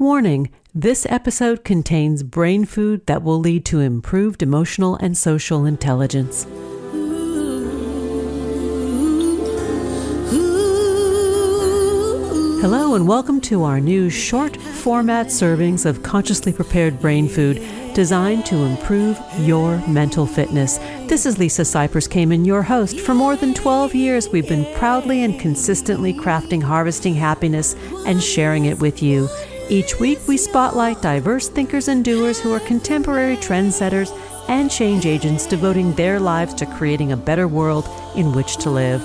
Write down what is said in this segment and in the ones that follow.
Warning, this episode contains brain food that will lead to improved emotional and social intelligence. Hello and welcome to our new short format servings of consciously prepared brain food designed to improve your mental fitness. This is Lisa Cypers Kamen, your host. For more than 12 years, we've been proudly and consistently crafting harvesting happiness and sharing it with you. Each week, we spotlight diverse thinkers and doers who are contemporary trendsetters and change agents devoting their lives to creating a better world in which to live.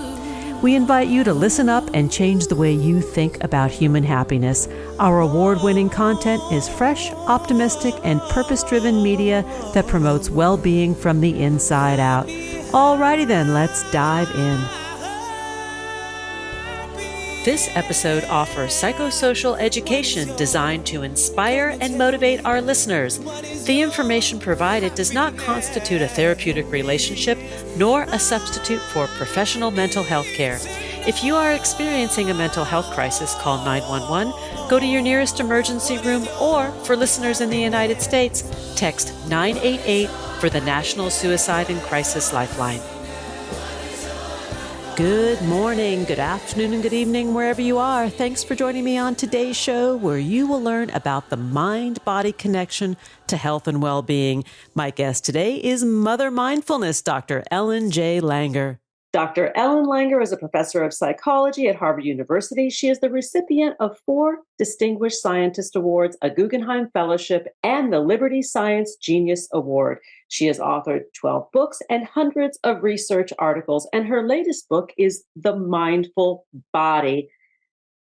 We invite you to listen up and change the way you think about human happiness. Our award-winning content is fresh, optimistic, and purpose-driven media that promotes well-being from the inside out. Alrighty then, let's dive in. This episode offers psychosocial education designed to inspire and motivate our listeners. The information provided does not constitute a therapeutic relationship nor a substitute for professional mental health care. If you are experiencing a mental health crisis, call 911, go to your nearest emergency room, or for listeners in the United States, text 988 for the National Suicide and Crisis Lifeline. Good morning, good afternoon, and good evening, wherever you are. Thanks for joining me on today's show, where you will learn about the mind-body connection to health and well-being. My guest today is Mother Mindfulness, Dr. Ellen J. Langer. Dr. Ellen Langer is a professor of psychology at Harvard University. She is the recipient of 4 Distinguished Scientist Awards, a Guggenheim Fellowship, and the Liberty Science Genius Award. She has authored 12 books and hundreds of research articles, and her latest book is The Mindful Body.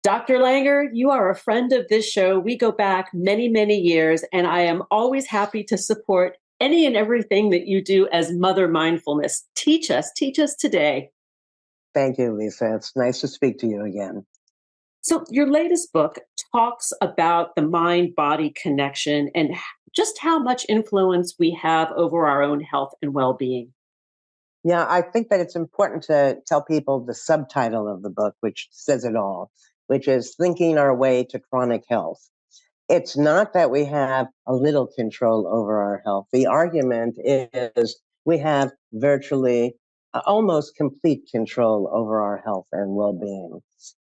Dr. Langer, you are a friend of this show. We go back many, many years, and I am always happy to support any and everything that you do as Mother Mindfulness. Teach us today. Thank you, Lisa. It's nice to speak to you again. So your latest book talks about the mind-body connection and just how much influence we have over our own health and well-being. Yeah, I think that it's important to tell people the subtitle of the book, which says it all, which is Thinking Our Way to Chronic Health. It's not that we have a little control over our health. The argument is we have virtually almost complete control over our health and well-being.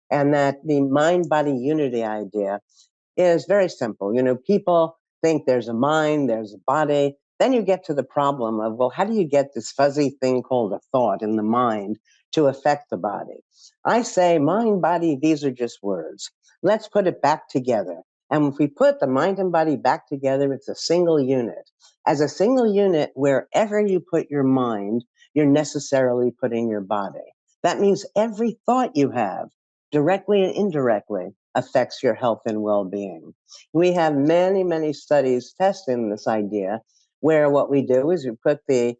And that the mind-body unity idea is very simple. You know, people think there's a mind, there's a body. Then you get to the problem of, well, how do you get this fuzzy thing called a thought in the mind to affect the body? I say mind, body, these are just words. Let's put it back together. And if we put the mind and body back together, it's a single unit. As a single unit, wherever you put your mind, you're necessarily putting your body. That means every thought you have, directly and indirectly, affects your health and well-being. We have many, many studies testing this idea, where what we do is we put the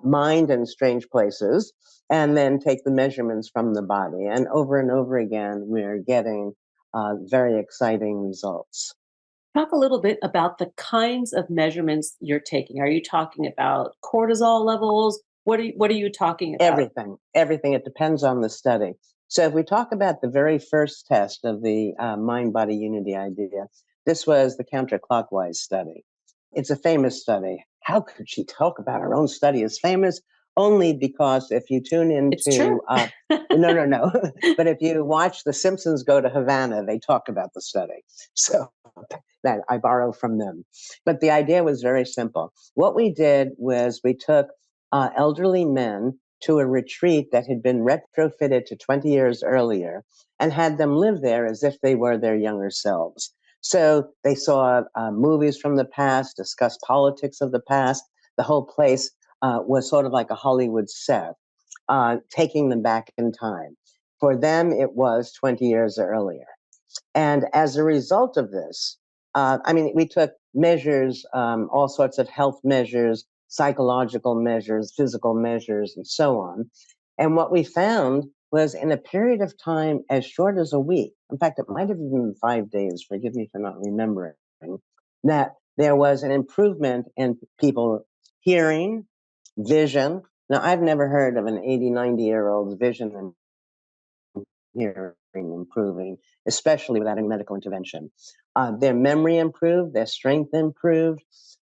mind in strange places and then take the measurements from the body. And over again, we're getting very exciting results. Talk a little bit about the kinds of measurements you're taking. Are you talking about cortisol levels? What are you talking about? Everything. It depends on the study. So if we talk about the very first test of the mind-body unity idea, this was the counterclockwise study. It's a famous study. How could she talk about her own study as famous? Only because if you tune into... It's true. No. But if you watch The Simpsons Go to Havana, they talk about the study. So that I borrow from them. But the idea was very simple. What we did was we took elderly men to a retreat that had been retrofitted to 20 years earlier and had them live there as if they were their younger selves. So they saw movies from the past, discussed politics of the past. The whole place was sort of like a Hollywood set, taking them back in time. For them, it was 20 years earlier. And as a result of this, we took measures, all sorts of health measures, psychological measures, physical measures, and so on. And what we found was in a period of time as short as a week, in fact, it might have been 5 days, forgive me for not remembering, that there was an improvement in people hearing, vision. Now, I've never heard of an 80, 90-year-old's vision and hearing improving. especially without any medical intervention. Their memory improved, their strength improved,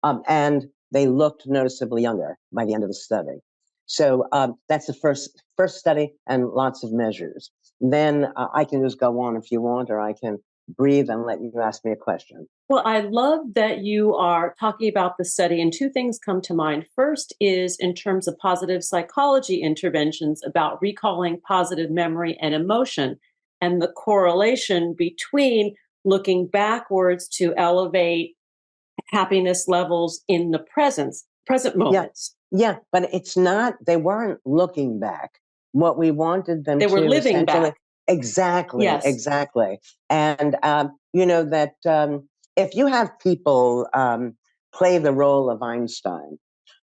and they looked noticeably younger by the end of the study. So that's the first study and lots of measures. Then I can just go on if you want, or I can breathe and let you ask me a question. Well, I love that you are talking about the study, and two things come to mind. First is in terms of positive psychology interventions about recalling positive memory and emotion, and the correlation between looking backwards to elevate happiness levels in the present moments. Yeah, but it's not, they weren't looking back. What we wanted them They were to living essentially, back. exactly, Yes. exactly. And, that if you have people play the role of Einstein,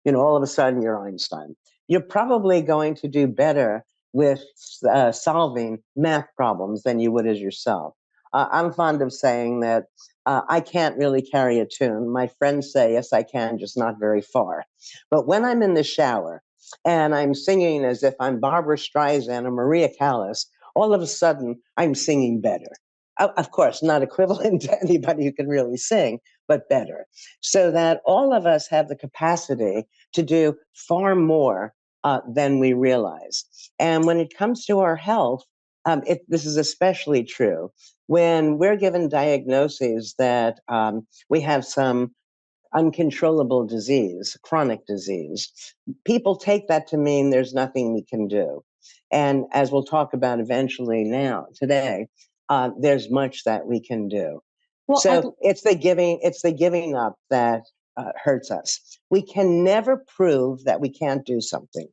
all of a sudden you're Einstein, you're probably going to do better with solving math problems than you would as yourself. I'm fond of saying that I can't really carry a tune. My friends say, yes, I can, just not very far. But when I'm in the shower and I'm singing as if I'm Barbara Streisand or Maria Callas, all of a sudden I'm singing better. Of course, not equivalent to anybody who can really sing, but better. So that all of us have the capacity to do far more than we realize. And when it comes to our health, this is especially true when we're given diagnoses that we have some uncontrollable disease, chronic disease. People take that to mean there's nothing we can do. And as we'll talk about eventually today, there's much that we can do. Well, So it's the giving up that hurts us. We can never prove that we can't do something.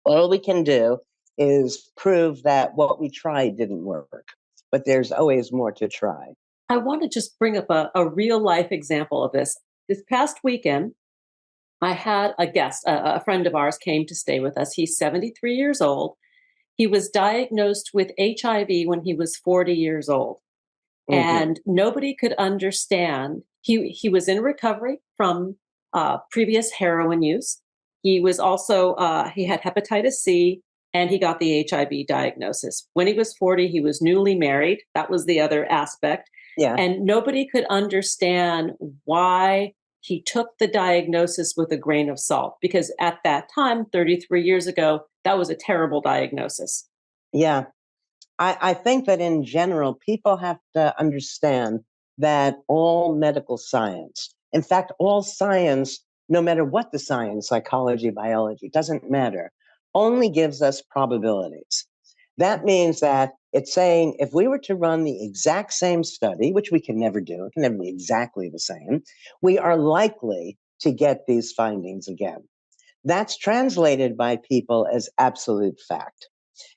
All we can do is prove that what we tried didn't work, but there's always more to try. I want to just bring up a real life example of this. This past weekend, I had a guest, a friend of ours came to stay with us. He's 73 years old. He was diagnosed with HIV when he was 40 years old. Mm-hmm. And nobody could understand. He was in recovery from previous heroin use. He was also he had hepatitis C, and he got the HIV diagnosis. When he was 40, he was newly married. That was the other aspect. Yeah. And nobody could understand why he took the diagnosis with a grain of salt, because at that time, 33 years ago, that was a terrible diagnosis. Yeah. I think that in general, people have to understand that all medical science, in fact, all science, no matter what the science, psychology, biology, doesn't matter, only gives us probabilities. That means that it's saying if we were to run the exact same study, which we can never do, it can never be exactly the same, we are likely to get these findings again. That's translated by people as absolute fact.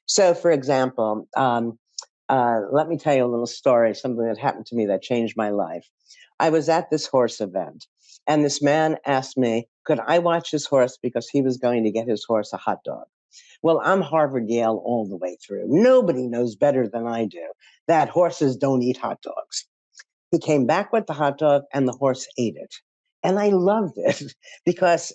So, for example, let me tell you a little story, something that happened to me that changed my life. I was at this horse event, and this man asked me, could I watch his horse because he was going to get his horse a hot dog? Well, I'm Harvard Yale all the way through. Nobody knows better than I do that horses don't eat hot dogs. He came back with the hot dog and the horse ate it. And I loved it because,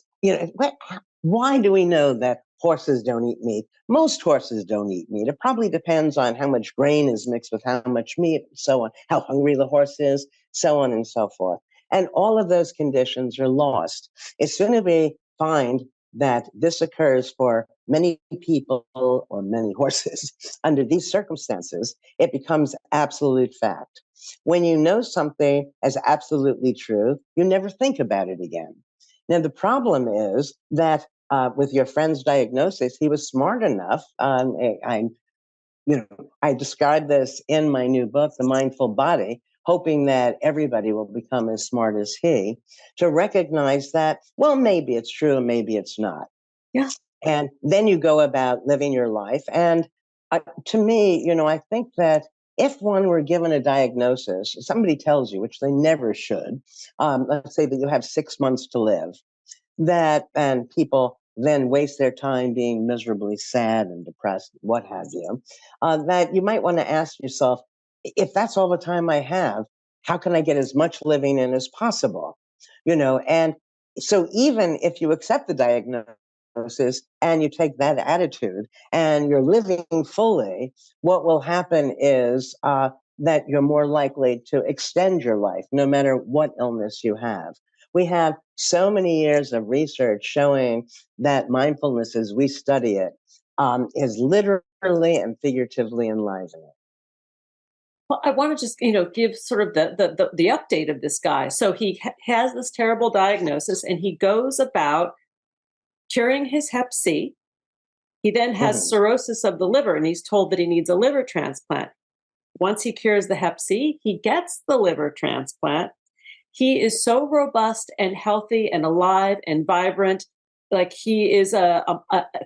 why do we know that horses don't eat meat? Most horses don't eat meat. It probably depends on how much grain is mixed with how much meat, so on, how hungry the horse is, so on and so forth. And all of those conditions are lost. As soon as we find that this occurs for many people or many horses under these circumstances, it becomes absolute fact. When you know something as absolutely true, you never think about it again. Now, the problem is that with your friend's diagnosis, he was smart enough. I describe this in my new book, The Mindful Body, hoping that everybody will become as smart as he, to recognize that, well, maybe it's true and maybe it's not. Yeah. And then you go about living your life. And to me, I think that if one were given a diagnosis, somebody tells you, which they never should, let's say that you have 6 months to live, and people then waste their time being miserably sad and depressed, what have you, that you might want to ask yourself, if that's all the time I have, how can I get as much living in as possible? And so even if you accept the diagnosis and you take that attitude and you're living fully, what will happen is that you're more likely to extend your life, no matter what illness you have. We have so many years of research showing that mindfulness, as we study it, is literally and figuratively enlivening. Well, I want to just, give sort of the update of this guy. So he has this terrible diagnosis, and he goes about curing his Hep C. He then has cirrhosis of the liver, and he's told that he needs a liver transplant. Once he cures the Hep C, he gets the liver transplant. He is so robust and healthy and alive and vibrant, like he is a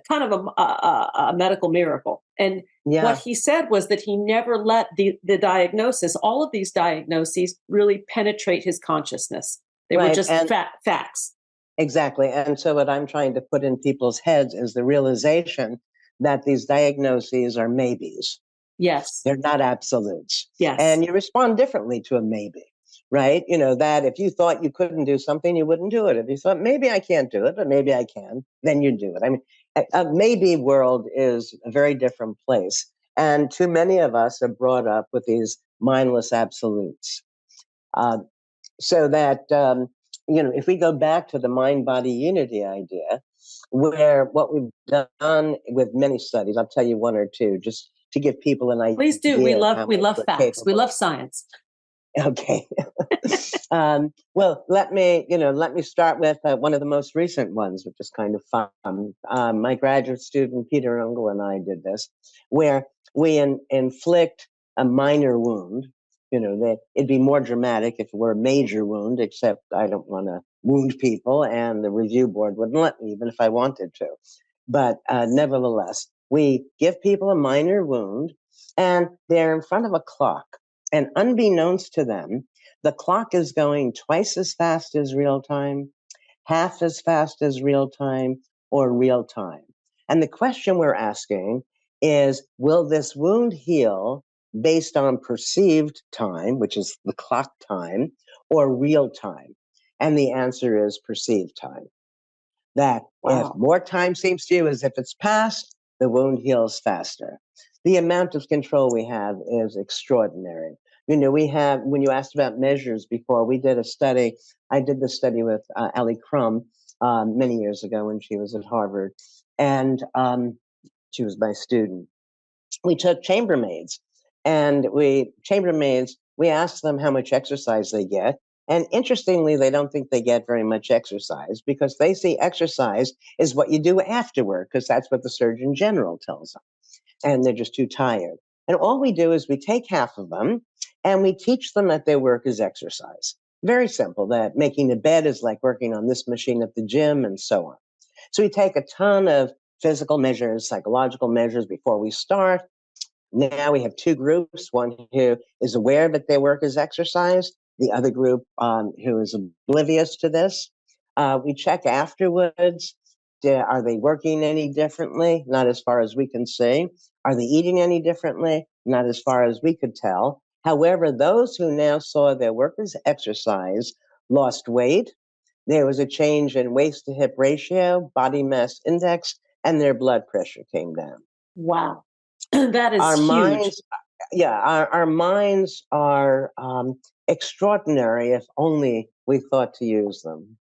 kind of a medical miracle. And what he said was that he never let the diagnosis, all of these diagnoses, really penetrate his consciousness. They were just facts. Exactly. And so what I'm trying to put in people's heads is the realization that these diagnoses are maybes. Yes. They're not absolutes. Yes. And you respond differently to a maybe, right? That if you thought you couldn't do something, you wouldn't do it. If you thought, maybe I can't do it, but maybe I can, then you do it. I mean, a maybe world is a very different place. And too many of us are brought up with these mindless absolutes. So that, if we go back to the mind-body unity idea, where what we've done with many studies, I'll tell you one or two, just to give people an idea. Please do. We love facts. We love science. Okay. Well, let me start with one of the most recent ones, which is kind of fun. My graduate student, Peter Ungle, and I did this, where we inflict a minor wound. That it'd be more dramatic if it were a major wound, except I don't want to wound people, and the review board wouldn't let me, even if I wanted to. But nevertheless, we give people a minor wound, and they're in front of a clock. And unbeknownst to them, the clock is going twice as fast as real time, half as fast as real time, or real time. And the question we're asking is, will this wound heal based on perceived time, which is the clock time, or real time? And the answer is perceived time. That if more time seems to you as if it's passed, the wound heals faster. The amount of control we have is extraordinary. We have, when you asked about measures before, we did a study. I did this study with Allie Crum many years ago when she was at Harvard, and she was my student. We took chambermaids, and we asked them how much exercise they get. And interestingly, they don't think they get very much exercise because they see exercise is what you do afterward, because that's what the Surgeon General tells them. And they're just too tired. And all we do is we take half of them and we teach them that their work is exercise. Very simple, that making the bed is like working on this machine at the gym and so on. So we take a ton of physical measures, psychological measures before we start. Now we have two groups, one who is aware that their work is exercise, the other group who is oblivious to this. We check afterwards. Are they working any differently? Not as far as we can see. Are they eating any differently? Not as far as we could tell. However, those who now saw their work as exercise lost weight. There was a change in waist to hip ratio, body mass index, and their blood pressure came down. Wow. That is our huge. Minds, our minds are extraordinary if only we thought to use them.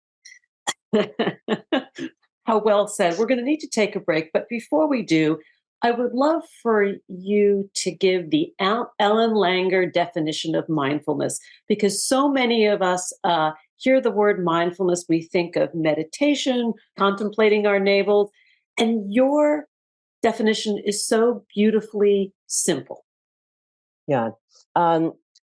How well said. We're going to need to take a break, but before we do, I would love for you to give the Ellen Langer definition of mindfulness, because so many of us hear the word mindfulness, we think of meditation, contemplating our navel, and your definition is so beautifully simple. Yeah.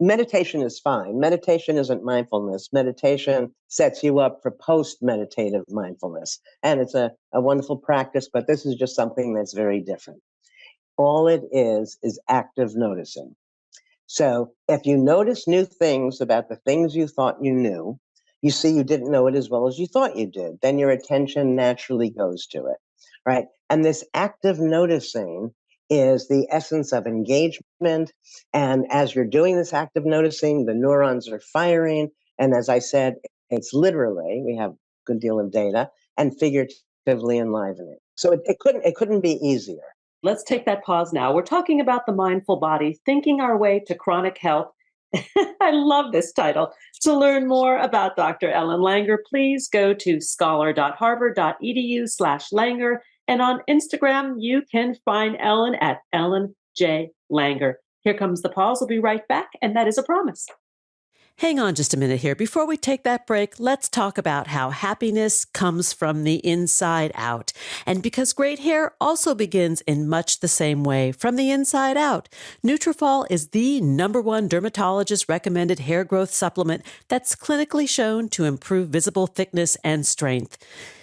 Meditation is fine. Meditation isn't mindfulness. Meditation sets you up for post-meditative mindfulness. And it's a wonderful practice, but this is just something that's very different. All it is active noticing. So if you notice new things about the things you thought you knew, you see you didn't know it as well as you thought you did, then your attention naturally goes to it, right? And this active noticing is the essence of engagement. And as you're doing this active noticing, the neurons are firing. And as I said, it's literally, we have a good deal of data, and figuratively enlivening. So it couldn't be easier. Let's take that pause now. We're talking about the mindful body, thinking our way to chronic health. I love this title. To learn more about Dr. Ellen Langer, please go to scholar.harvard.edu/Langer. And on Instagram, you can find Ellen at Ellen J. Langer. Here comes the pause. We'll be right back, and that is a promise. Hang on just a minute here. Before we take that break, let's talk about how happiness comes from the inside out. And because great hair also begins in much the same way, from the inside out. Nutrafol is the #1 dermatologist recommended hair growth supplement that's clinically shown to improve visible thickness and strength.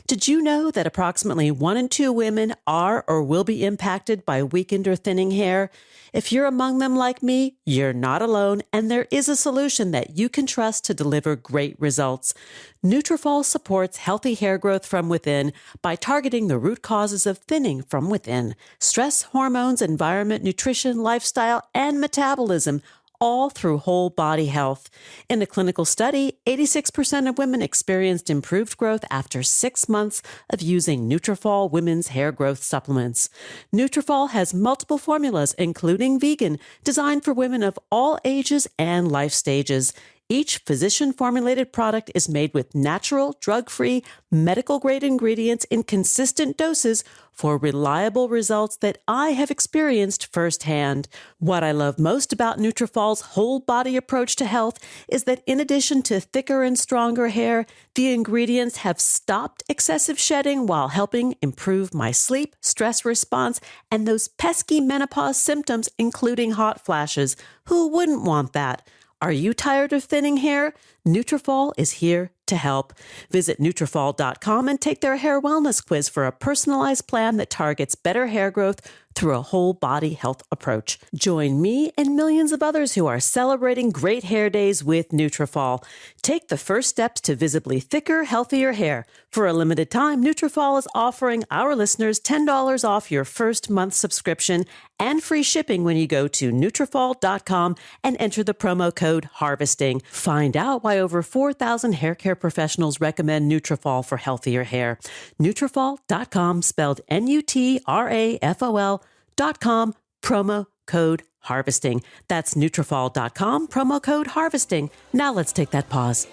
Did you know that approximately 1 in 2 women are or will be impacted by weakened or thinning hair? If you're among them like me, you're not alone, and there is a solution that you can trust to deliver great results. Nutrafol supports healthy hair growth from within by targeting the root causes of thinning from within: stress, hormones, environment, nutrition, lifestyle, and metabolism, all through whole body health. In a clinical study, 86% of women experienced improved growth after 6 months of using Nutrafol women's hair growth supplements. Nutrafol has multiple formulas, including vegan, designed for women of all ages and life stages. Each physician-formulated product is made with natural, drug-free, medical-grade ingredients in consistent doses for reliable results that I have experienced firsthand. What I love most about Nutrafol's whole-body approach to health is that in addition to thicker and stronger hair, the ingredients have stopped excessive shedding while helping improve my sleep, stress response, and those pesky menopause symptoms, including hot flashes. Who wouldn't want that? Are you tired of thinning hair? Nutrafol is here to help. Visit Nutrafol.com and take their hair wellness quiz for a personalized plan that targets better hair growth through a whole body health approach. Join me and millions of others who are celebrating great hair days with Nutrafol. Take the first steps to visibly thicker, healthier hair. For a limited time, Nutrafol is offering our listeners $10 off your first month subscription and free shipping when you go to Nutrafol.com and enter the promo code HARVESTING. Find out why over 4,000 hair care professionals recommend Nutrafol for healthier hair. Nutrafol.com, spelled Nutrafol.com, promo code HARVESTING. That's Nutrafol.com, promo code HARVESTING. Now let's take that pause.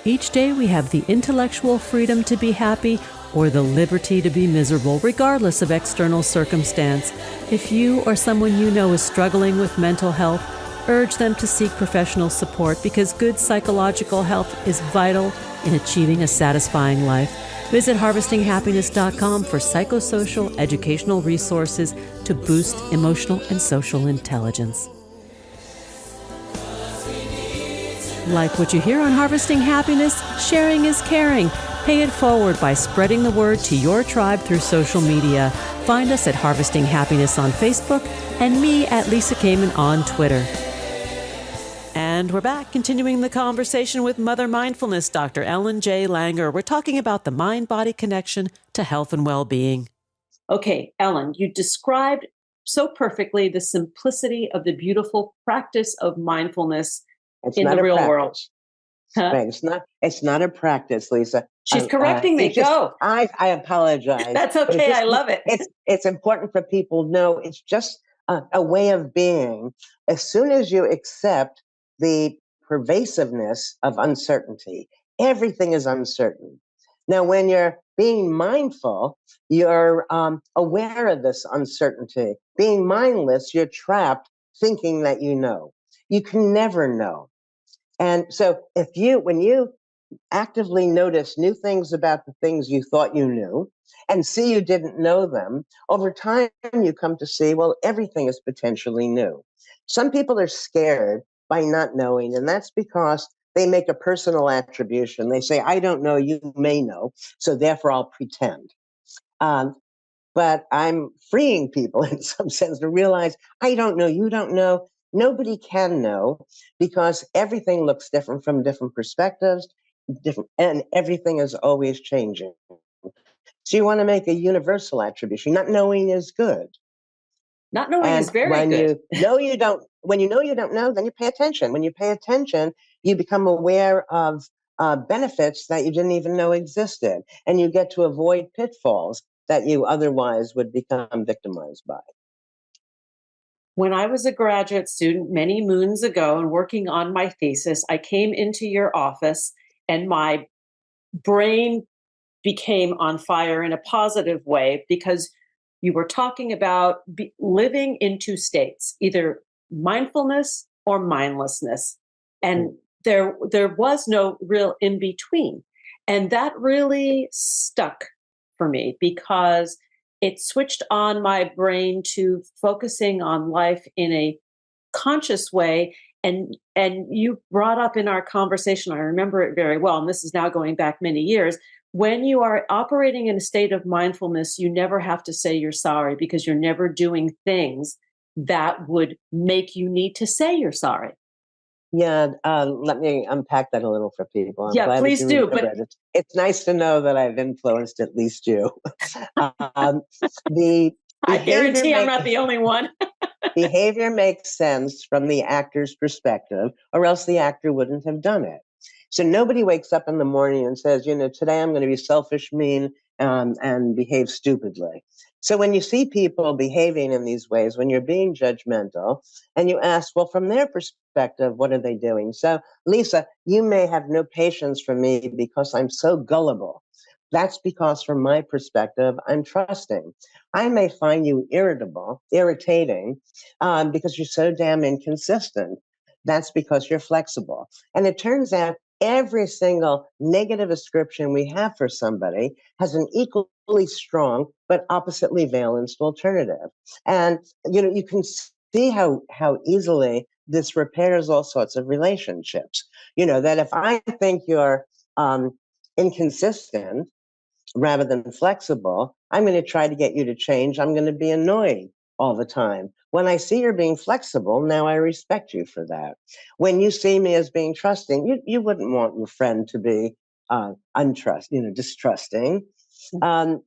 Each day we have the intellectual freedom to be happy or the liberty to be miserable, regardless of external circumstance. If you or someone you know is struggling with mental health, urge them to seek professional support because good psychological health is vital in achieving a satisfying life. Visit harvestinghappiness.com for psychosocial educational resources to boost emotional and social intelligence. Like what you hear on Harvesting Happiness? Sharing is caring. Pay it forward by spreading the word to your tribe through social media. Find us at Harvesting Happiness on Facebook and me at Lisa Kamen on Twitter. And we're back, continuing the conversation with Mother Mindfulness, Dr. Ellen J. Langer. We're talking about the mind-body connection to health and well-being. Okay, Ellen, you described so perfectly the simplicity of the beautiful practice of mindfulness in the real world. Huh? Right. It's not a practice, Lisa. She's correcting me. Go. I apologize. That's okay. I love it. It's important for people to know it's just a way of being. As soon as you accept the pervasiveness of uncertainty, everything is uncertain. Now, when you're being mindful, you're aware of this uncertainty. Being mindless, you're trapped thinking that you know. You can never know. And so when you actively notice new things about the things you thought you knew and see you didn't know them, over time you come to see, well, everything is potentially new. Some people are scared by not knowing, and that's because they make a personal attribution. They say, I don't know, you may know, so therefore I'll pretend. But I'm freeing people in some sense to realize, I don't know, you don't know. Nobody can know because everything looks different from different perspectives, and everything is always changing. So you want to make a universal attribution. Not knowing is good. Not knowing is very good. When you know you don't know, then you pay attention. When you pay attention, you become aware of benefits that you didn't even know existed, and you get to avoid pitfalls. that you otherwise would become victimized by. When I was a graduate student many moons ago and working on my thesis, I came into your office and my brain became on fire in a positive way because you were talking about living in two states, either mindfulness or mindlessness. And there was no real in between. And that really stuck for me because it switched on my brain to focusing on life in a conscious way. And you brought up in our conversation, I remember it very well, and this is now going back many years, when you are operating in a state of mindfulness, you never have to say you're sorry because you're never doing things that would make you need to say you're sorry. Yeah, let me unpack that a little for people. I'm Yeah, glad that please you do. remember But it. It's nice to know that I've influenced at least you. The I behavior guarantee I'm make, not the only one. behavior makes sense from the actor's perspective, or else the actor wouldn't have done it. So nobody wakes up in the morning and says, today I'm going to be selfish, mean, and behave stupidly. So when you see people behaving in these ways, when you're being judgmental, and you ask, well, from their perspective, what are they doing? So, Lisa, you may have no patience for me because I'm so gullible. That's because, from my perspective, I'm trusting. I may find you irritating, because you're so damn inconsistent. That's because you're flexible. And it turns out every single negative ascription we have for somebody has an equally strong but oppositely valenced alternative. And you can see how easily this repairs all sorts of relationships. That if I think you're inconsistent rather than flexible, I'm going to try to get you to change. I'm going to be annoyed all the time. When I see you're being flexible, now I respect you for that. When you see me as being trusting, you wouldn't want your friend to be distrusting.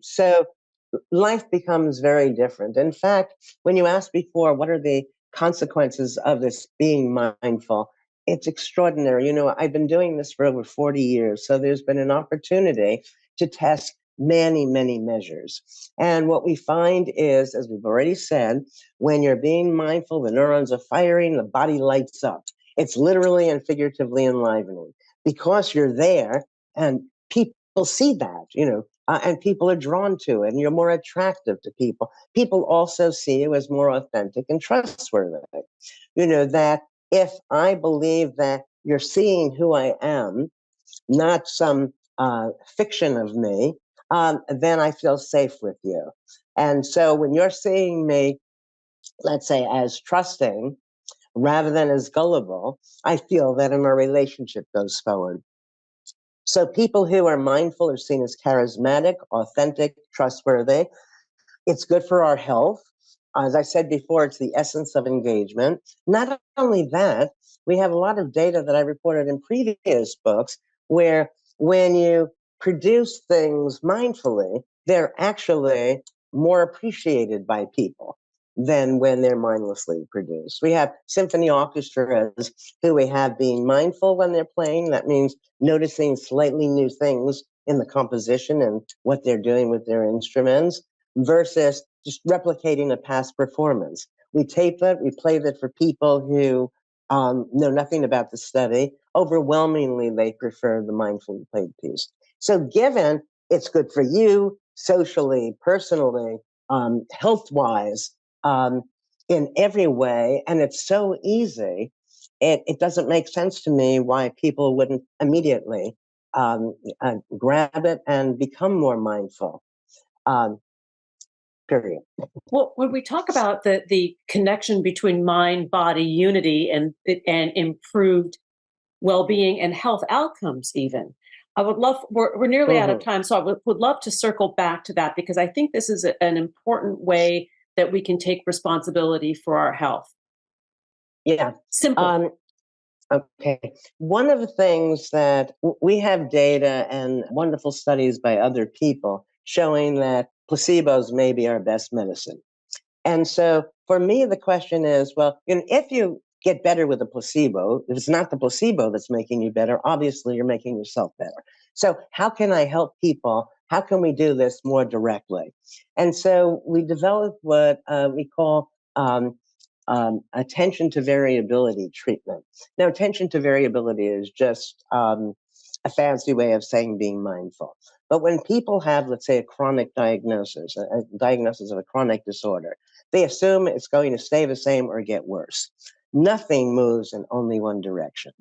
So life becomes very different. In fact, when you asked before, what are the consequences of this being mindful? It's extraordinary. I've been doing this for over 40 years. So there's been an opportunity to test many, many measures. And what we find is, as we've already said, when you're being mindful, the neurons are firing, the body lights up. It's literally and figuratively enlivening because you're there and people see that, and people are drawn to it and you're more attractive to people. People also see you as more authentic and trustworthy. That if I believe that you're seeing who I am, not some fiction of me, then I feel safe with you. And so when you're seeing me, let's say, as trusting rather than as gullible, I feel that in our relationship goes forward. So people who are mindful are seen as charismatic, authentic, trustworthy. It's good for our health. As I said before, it's the essence of engagement. Not only that, we have a lot of data that I reported in previous books where when you produce things mindfully, they're actually more appreciated by people than when they're mindlessly produced. We have symphony orchestras who we have being mindful when they're playing. That means noticing slightly new things in the composition and what they're doing with their instruments versus just replicating a past performance. We tape it, we play it for people who know nothing about the study. Overwhelmingly, they prefer the mindfully played piece. So given it's good for you socially, personally, health-wise, in every way, and it's so easy, it doesn't make sense to me why people wouldn't immediately grab it and become more mindful. Period. Well, when we talk about the connection between mind body unity and improved well-being and health outcomes, even, I would love, we're nearly out of time, so I would love to circle back to that because I think this is an important way that we can take responsibility for our health. Yeah. Simple. Okay. One of the things that we have data and wonderful studies by other people showing that placebos may be our best medicine. And so for me, the question is, well, if you get better with a placebo, if it's not the placebo that's making you better, obviously you're making yourself better. So how can I help people How can we do this more directly? And so we developed what we call attention to variability treatment. Now, attention to variability is just a fancy way of saying being mindful. But when people have, let's say, a chronic diagnosis, a diagnosis of a chronic disorder, they assume it's going to stay the same or get worse. Nothing moves in only one direction.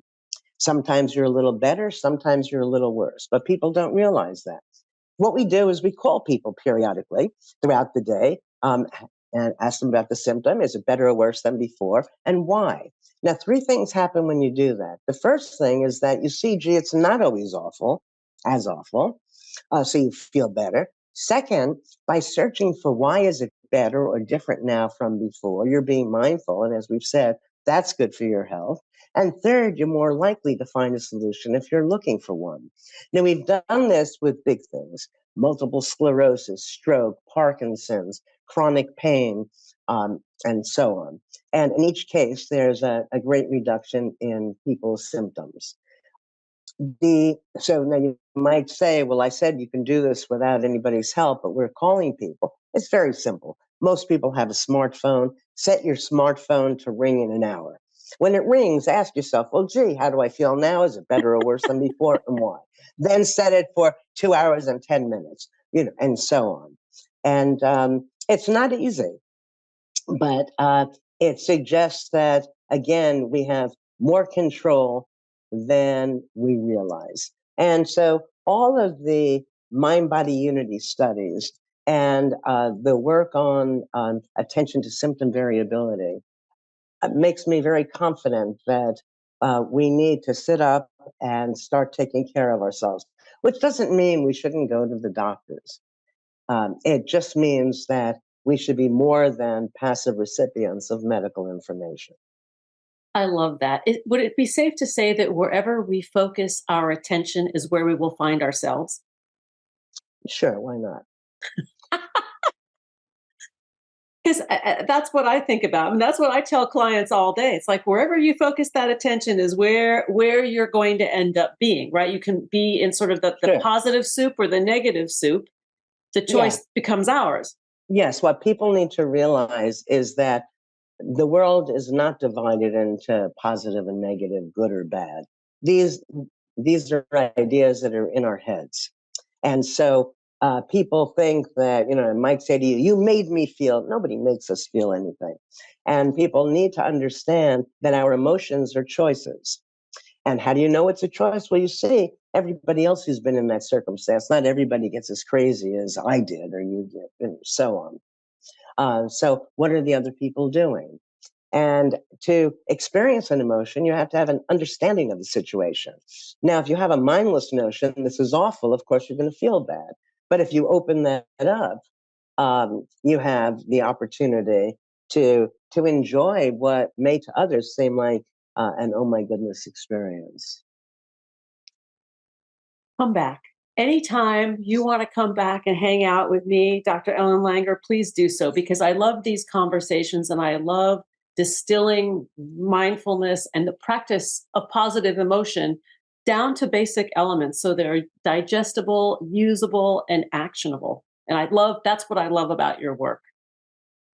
Sometimes you're a little better, sometimes you're a little worse, but people don't realize that. What we do is we call people periodically throughout the day and ask them about the symptom. Is it better or worse than before? And why? Now, three things happen when you do that. The first thing is that you see, gee, it's not always as awful. So you feel better. Second, by searching for why is it better or different now from before, you're being mindful. And as we've said, that's good for your health. And third, you're more likely to find a solution if you're looking for one. Now, we've done this with big things: multiple sclerosis, stroke, Parkinson's, chronic pain, and so on. And in each case, there's a great reduction in people's symptoms. So now you might say, well, I said you can do this without anybody's help, but we're calling people. It's very simple. Most people have a smartphone. Set your smartphone to ring in an hour. When it rings, ask yourself, well, gee, how do I feel now? Is it better or worse than before, and why? Then set it for 2 hours and 10 minutes, and so on. And it's not easy, but it suggests that, again, we have more control than we realize. And so all of the mind-body unity studies and the work on attention to symptom variability makes me very confident that we need to sit up and start taking care of ourselves, which doesn't mean we shouldn't go to the doctors. It just means that we should be more than passive recipients of medical information. I love that. Would it be safe to say that wherever we focus our attention is where we will find ourselves? Sure, why not? Because that's what I think about. And that's what I tell clients all day. It's like wherever you focus that attention is where you're going to end up being, right? You can be in sort of the Sure. positive soup or the negative soup. The choice becomes ours. Yes, what people need to realize is that the world is not divided into positive and negative, good or bad. These are ideas that are in our heads. And so people think that, I might say to you, you made me feel. Nobody makes us feel anything. And people need to understand that our emotions are choices. And how do you know it's a choice? Well, you see, everybody else who's been in that circumstance, not everybody gets as crazy as I did or you did, and so on. So what are the other people doing? And to experience an emotion, you have to have an understanding of the situation. Now, if you have a mindless notion, this is awful, of course, you're going to feel bad. But if you open that up, you have the opportunity to enjoy what may to others seem like an oh my goodness experience. Come back. Anytime you want to come back and hang out with me, Dr. Ellen Langer, please do so, because I love these conversations and I love distilling mindfulness and the practice of positive emotion down to basic elements so they're digestible, usable, and actionable. And that's what I love about your work.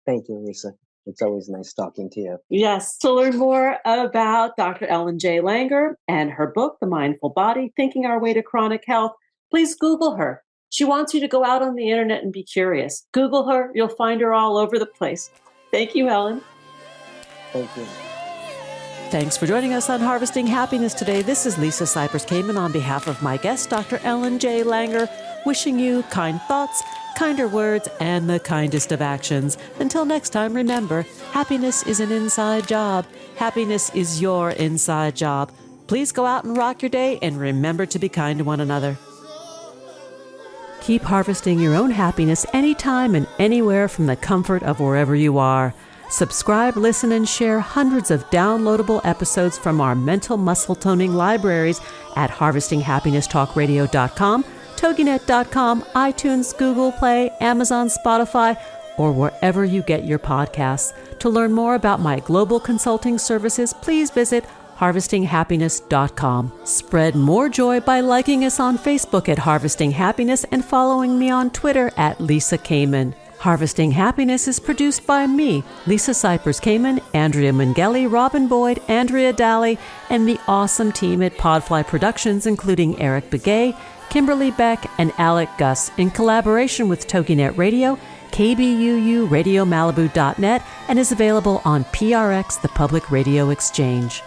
Thank you, Lisa. It's always nice talking to you. Yes. To learn more about Dr. Ellen J. Langer and her book, The Mindful Body, Thinking Our Way to Chronic Health, please Google her. She wants you to go out on the internet and be curious. Google her. You'll find her all over the place. Thank you, Ellen. Thank you. Thanks for joining us on Harvesting Happiness today. This is Lisa Cypers Kamen on behalf of my guest, Dr. Ellen J. Langer, wishing you kind thoughts, kinder words, and the kindest of actions. Until next time, remember, happiness is an inside job. Happiness is your inside job. Please go out and rock your day, and remember to be kind to one another. Keep harvesting your own happiness anytime and anywhere from the comfort of wherever you are. Subscribe, listen, and share hundreds of downloadable episodes from our mental muscle toning libraries at harvestinghappinesstalkradio.com, toginet.com, iTunes, Google Play, Amazon, Spotify, or wherever you get your podcasts. To learn more about my global consulting services, please visit harvestinghappiness.com. Spread more joy by liking us on Facebook at Harvesting Happiness and following me on Twitter at Lisa Kamen. Harvesting Happiness is produced by me, Lisa Cypers Kamen, Andrea Mengele, Robin Boyd, Andrea Daly, and the awesome team at Podfly Productions, including Eric Begay, Kimberly Beck, and Alec Gus, in collaboration with TogiNet Radio, KBUU, RadioMalibu.net, and is available on PRX, the Public Radio Exchange.